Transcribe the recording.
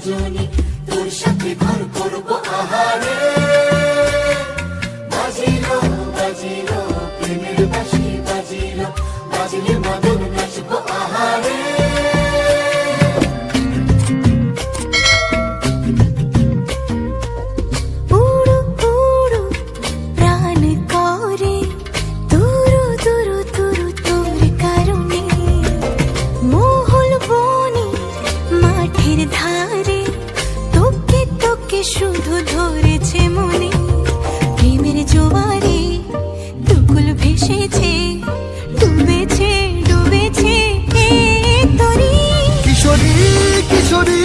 রজনী, তোর সাথে ঘর করবো আহারে। বাজিলো বাজিলো প্রেমের বাঁশি, বাজিলো বাজিলে মদন নাচবো আহারে। উড়ু উড়ু প্রাণ করে তুরু তুরু তুরু তোর কারণে, মহল বনে মাঠের ধারে তোকে তোকে শুধু ধরেছে মনে। প্রেমের জোয়ারে দুকুল ভেসেছে, ডুবেছে ডুবেছে এ তরি। কিশোরী কিশোরী